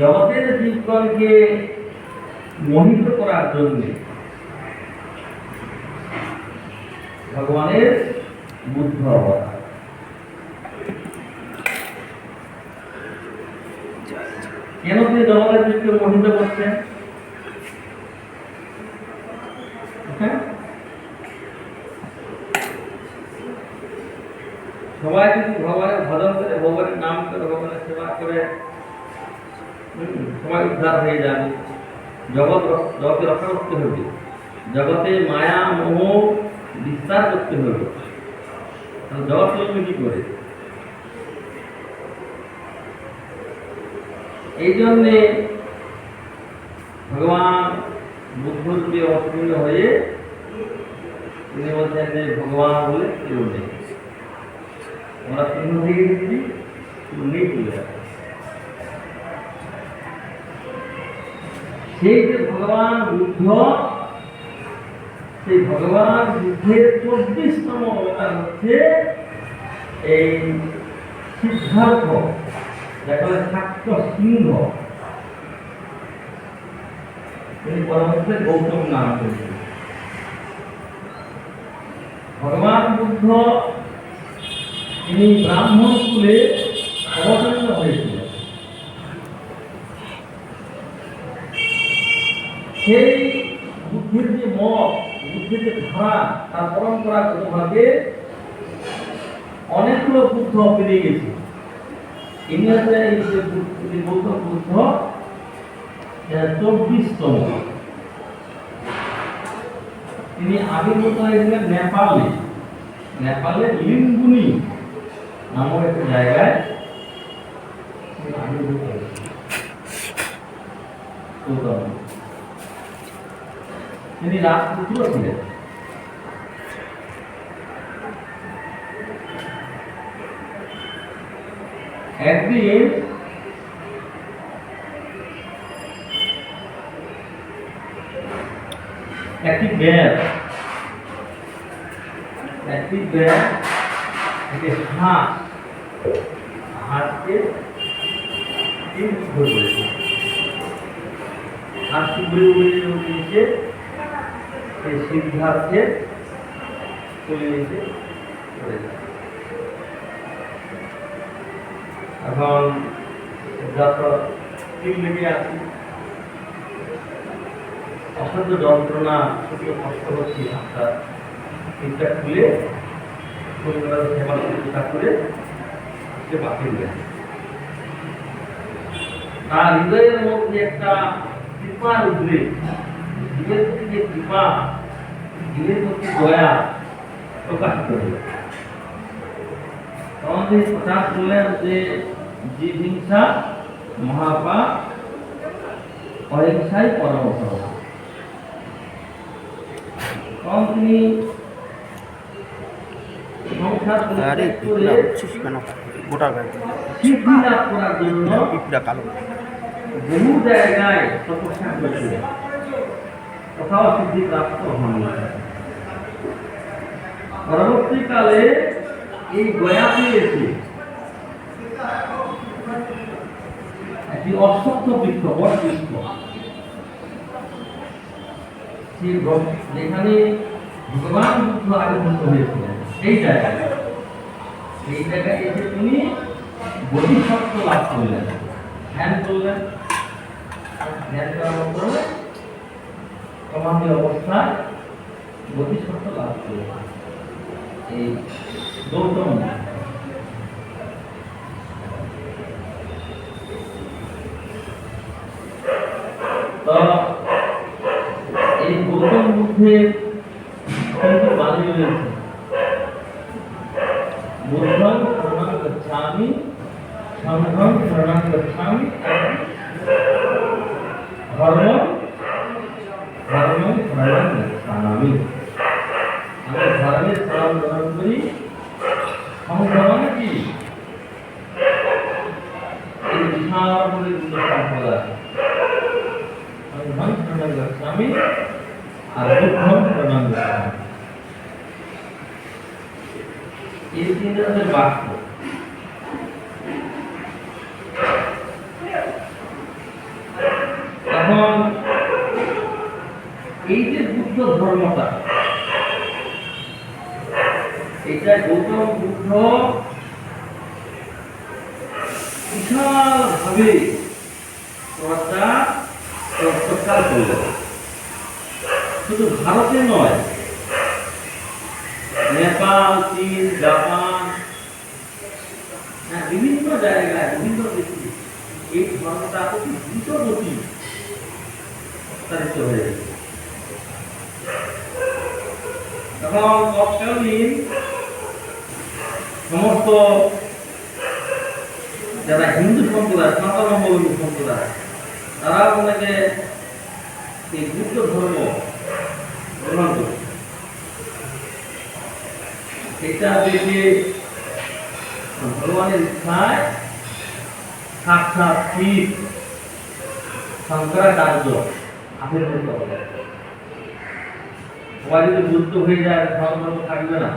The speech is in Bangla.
জগতের জীবগণকে মোহিত করার জন্য ভগবানের বুদ্ধ অবতার। কেন তিনি জগতের জীবকে মোহিত করছেন? সবাই যদি ভগবানের ভজন করে, ভগবানের নাম করে, ভগবানের সেবা করে, সবাই উদ্ধার হয়ে যাবে। জগৎকে রক্ষা করতে হবে, জগতে মায়া মোহ বিস্তার করতে হবে। জগৎ চলবে কি করে? এই জন্যে ভগবান বুদ্ধ রূপে অবতীর্ণ হয়ে তিনি বলছেন যে ভগবান বলে কেউ নেই, আমরা চিহ্ন দিয়ে দিচ্ছি, নেই চলে যাবে। সেই যে ভগবান বুদ্ধ, সেই ভগবান বুদ্ধের 24তম অবতার হচ্ছে এই সিদ্ধার্থ, যাকে বলে শাক্ত সিংহ। তিনি পরবর্তীতে গৌতম নাম করেছেন। ভগবান বুদ্ধ তিনি ব্রাহ্মণ কুলে অবতীর্ণ হয়েছিলেন। সেই বুদ্ধির যে মত, বুদ্ধির যে ধারা, তার পরম্পরাগতভাবে অনেকগুলো বুদ্ধ পেরিয়ে গেছে। ইংরেজিতে এই যে গৌতম বুদ্ধ 24তম। তিনি আবির্ভূত হয়েছিলেন নেপালে। নেপালে লিঙ্গুনি নামক একটা জায়গায় আবির্ভূত হয়েছিলেন। তিনি রাজপুত্র ছিলেন। একদিন একটি ব্যাগ থেকে হাঁসকে ধরে পড়েছে। হাঁসটি ঘুরে উড়ে নিচে সেই সিদ্ধার্থে চলে নিচে পড়ে যায়। এখন যত তিল লেগে আছে, অসাধ্য যন্ত্রণা, শুধু কষ্ট হচ্ছে। আপনার তিলটা খুলে সেবা চিকিৎসা করে সে বাকি গেছে। তার হৃদয়ের মধ্যে একটা কৃপার উদ্রেক, জীবের প্রতি যে কৃপা, জীবের প্রতি দয়া প্রকাশিত হল। তখন তিনি প্রকাশ করলেন যে জীব হিংসা মহাপাপ, অহিংসাই পরম ধর্ম। তখন তিনি সংসার সিদ্ধি লাভ করার জন্য বহু জায়গায় তপস্যা করেছিলেন, কোথাও সিদ্ধি প্রাপ্ত হন। পরবর্তীকালে এই গয়াতে এসে একটি অশ্বত্থ বৃক্ষ, বট বৃক্ষ, যেখানে ভগবান বুদ্ধ আবির্ভূত হয়েছিলেন, এই জায়গায় এসে তিনি বোধিসত্ত্ব লাভ করলেন, ধ্যান করলেন। ধ্যান করার পরে সমাধি অবস্থায় বোধিসত্ত্ব লাভ করলেন এই গৌতম। তো এই গৌতম বুদ্ধের কিন্তু বাণী রয়েছে, বুদ্ধং শরণং গচ্ছামি, সংঘং শরণং গচ্ছামি, ধর্মং শরণং গচ্ছামি। আমি ধর্মের শরণ গ্রহণ করি। সংঘ মানে কি? এই বিশাল বলে দুটো সম্প্রদায়, সংঘং শরণং গচ্ছামি আর বুদ্ধং শরণং গচ্ছামি। এই তিনটে বাক্য। বুদ্ধ ধর্মটা, এটা গৌতম বুদ্ধ বিশালভাবে প্রচার করলেন। শুধু ভারতে নয়, নেপাল, চীন, জাপান, বিভিন্ন জায়গায়, বিভিন্ন দেশে এই ধর্মটা অতি দ্রুত গতি প্রসারিত হয়ে গেছে। তখন তৎকালীন সমস্ত যারা হিন্দু সম্প্রদায়, সনাতন সম্প্রদায়, তারা ওনাকে এই বুদ্ধ ধর্ম গ্রহণ করছে। এটা দেখে ভগবানের ইচ্ছায় সাক্ষাৎ শিব শঙ্করাচার্য আবির্ভূত হবে। সবাই যদি বুদ্ধ হয়ে যায়, ধর্ম থাকবে না।